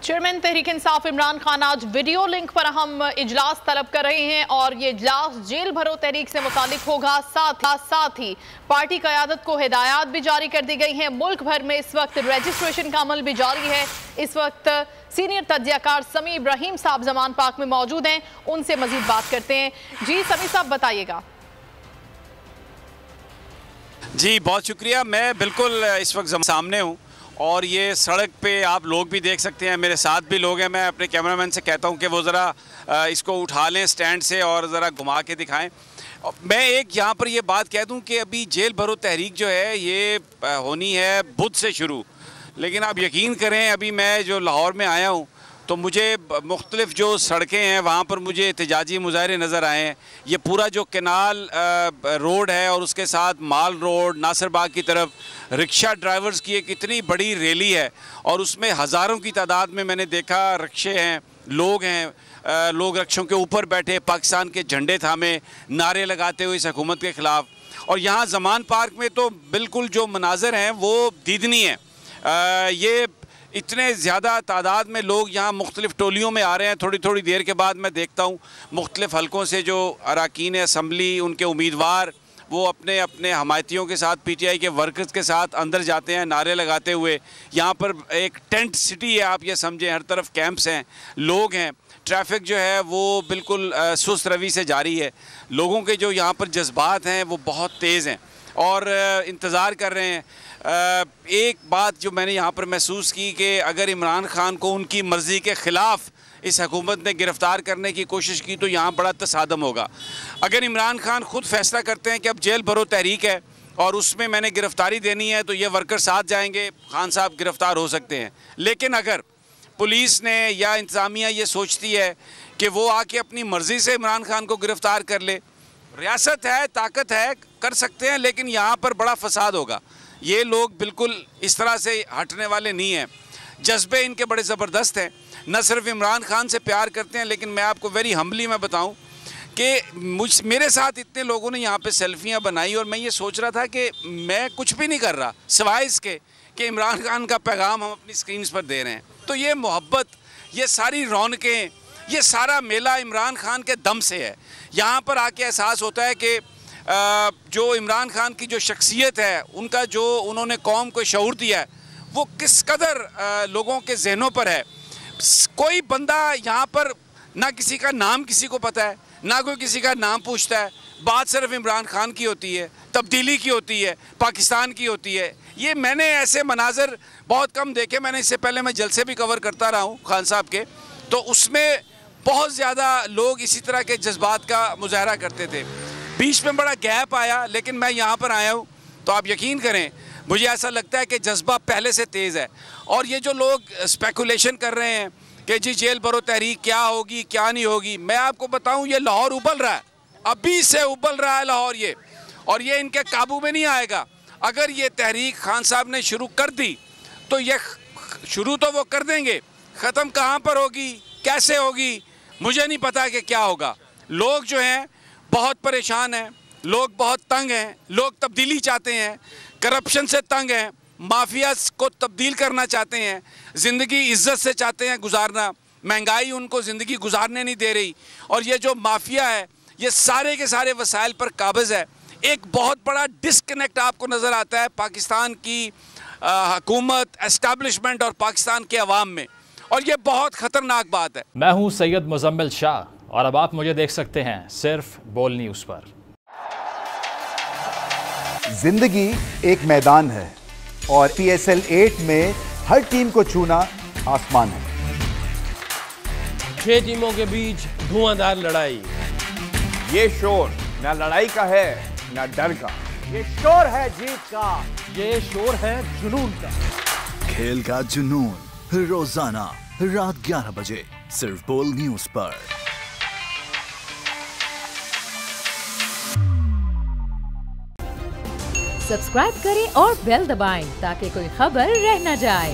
Chairman Tehreek Insaf Imran Khan आज video link पर अहम इजलास तलब कर रहे हैं और ये इजलास जेल भरो तहरीक से मुतालिक होगा। साथ ही पार्टी क़यादत को हिदायत भी जारी कर दी गई हैं। मुल्क भर में इस वक्त रजिस्ट्रेशन का अमल भी जारी है। इस वक्त सीनियर तज्जियाकार समी इब्राहिम साहब जमान पाक में मौजूद हैं, उनसे मजीद बात करते हैं। जी समी साहब बताइएगा। जी बहुत शुक्रिया। मैं बिल्कुल इस वक्त सामने हूँ और ये सड़क पे आप लोग भी देख सकते हैं, मेरे साथ भी लोग हैं। मैं अपने कैमरामैन से कहता हूँ कि वो ज़रा इसको उठा लें स्टैंड से और ज़रा घुमा के दिखाएं। मैं एक यहाँ पर ये बात कह दूँ कि अभी जेल भरो तहरीक जो है ये होनी है बुध से शुरू, लेकिन आप यकीन करें अभी मैं जो लाहौर में आया हूँ तो मुझे मुख्तलिफ़ जो सड़कें हैं वहाँ पर मुझे एहतजाजी मुजाहरे नज़र आए हैं। ये पूरा जो कैनाल रोड है और उसके साथ माल रोड नासिर बाग की तरफ रिक्शा ड्राइवर्स की एक इतनी बड़ी रैली है और उसमें हज़ारों की तादाद में मैंने देखा रिक्शे हैं, लोग हैं, लोग रिक्शों के ऊपर बैठे पाकिस्तान के झंडे थामे नारे लगाते हुए इस हुकूमत के ख़िलाफ़। और यहाँ ज़मान पार्क में तो बिल्कुल जो मनाज़र हैं वो दीदनी है। ये इतने ज़्यादा तादाद में लोग यहाँ मुख्तलिफ़ टोलियों में आ रहे हैं। थोड़ी थोड़ी देर के बाद मैं देखता हूँ मुख्तलिफ़ हलकों से जो अरकान असम्बली उनके उम्मीदवार वो अपने अपने हमायतियों के साथ PTI के वर्कर्स के साथ अंदर जाते हैं नारे लगाते हुए। यहाँ पर एक टेंट सिटी है, आप ये समझें, हर तरफ कैंप्स हैं, लोग हैं, ट्रैफिक जो है वो बिल्कुल सुस्त रवि से जारी है। लोगों के जो यहाँ पर जज्बात हैं वो बहुत तेज़ हैं और इंतज़ार कर रहे हैं। एक बात जो मैंने यहाँ पर महसूस की कि अगर इमरान खान को उनकी मर्ज़ी के ख़िलाफ़ इस हुकूमत ने गिरफ़्तार करने की कोशिश की तो यहाँ बड़ा तसादम होगा। अगर इमरान खान ख़ुद फ़ैसला करते हैं कि अब जेल भरो तहरीक है और उसमें मैंने गिरफ़्तारी देनी है तो ये वर्कर साथ जाएंगे, खान साहब गिरफ़्तार हो सकते हैं। लेकिन अगर पुलिस ने या इंतज़ामिया ये सोचती है कि वो आके अपनी मर्ज़ी से इमरान खान को गिरफ़्तार कर ले, रियासत है, ताकत है, कर सकते हैं, लेकिन यहाँ पर बड़ा फसाद होगा। ये लोग बिल्कुल इस तरह से हटने वाले नहीं हैं। जज्बे इनके बड़े ज़बरदस्त हैं, न सिर्फ इमरान खान से प्यार करते हैं, लेकिन मैं आपको वेरी हम्बली मैं बताऊं कि मेरे साथ इतने लोगों ने यहाँ पे सेल्फियाँ बनाई और मैं ये सोच रहा था कि मैं कुछ भी नहीं कर रहा सिवाय इसके कि इमरान खान का पैगाम हम अपनी स्क्रीन्स पर दे रहे हैं। तो ये मोहब्बत, ये सारी रौनकें, ये सारा मेला इमरान खान के दम से है। यहाँ पर आके एहसास होता है कि जो इमरान खान की जो शख्सियत है, उनका जो उन्होंने कौम को शऊर दिया है, वो किस कदर लोगों के जहनों पर है। कोई बंदा यहाँ पर ना किसी का नाम किसी को पता है, ना कोई किसी का नाम पूछता है। बात सिर्फ इमरान खान की होती है, तब्दीली की होती है, पाकिस्तान की होती है। ये मैंने ऐसे मनाजर बहुत कम देखे। मैंने इससे पहले मैं जलसे भी कवर करता रहा हूँ खान साहब के, तो उसमें बहुत ज़्यादा लोग इसी तरह के जज्बात का मुजाहरा करते थे। बीच में बड़ा गैप आया, लेकिन मैं यहाँ पर आया हूँ तो आप यकीन करें मुझे ऐसा लगता है कि जज्बा पहले से तेज़ है। और ये जो लोग स्पेकुलेशन कर रहे हैं कि जी जेल भरो तहरीक क्या होगी क्या नहीं होगी, मैं आपको बताऊँ ये लाहौर उबल रहा है, अभी से उबल रहा है लाहौर ये, और ये इनके काबू में नहीं आएगा। अगर ये तहरीक खान साहब ने शुरू कर दी तो ये शुरू तो वो कर देंगे, ख़त्म कहाँ पर होगी, कैसे होगी, मुझे नहीं पता कि क्या होगा। लोग जो हैं बहुत परेशान हैं, लोग बहुत तंग हैं, लोग तब्दीली चाहते हैं, करप्शन से तंग हैं, माफिया को तब्दील करना चाहते हैं, ज़िंदगी इज्जत से चाहते हैं गुजारना, महंगाई उनको ज़िंदगी गुजारने नहीं दे रही। और ये जो माफिया है ये सारे के सारे वसाइल पर काबिज़ है। एक बहुत बड़ा डिस्कनेक्ट आपको नज़र आता है पाकिस्तान की हुकूमत, एस्टैब्लिशमेंट और पाकिस्तान के अवाम में, और ये बहुत ख़तरनाक बात है। मैं हूँ सैयद मुजम्मिल शाह और अब आप मुझे देख सकते हैं सिर्फ बोल न्यूज़ पर। जिंदगी एक मैदान है और PSL 8 में हर टीम को छूना आसमान है। 6 टीमों के बीच धुआंधार लड़ाई। ये शोर ना लड़ाई का है ना डर का, ये शोर है जीत का, ये शोर है जुनून का। खेल का जुनून रोजाना रात 11 बजे सिर्फ बोल न्यूज़ पर। सब्सक्राइब करें और बेल दबाएं ताकि कोई खबर रह न जाए।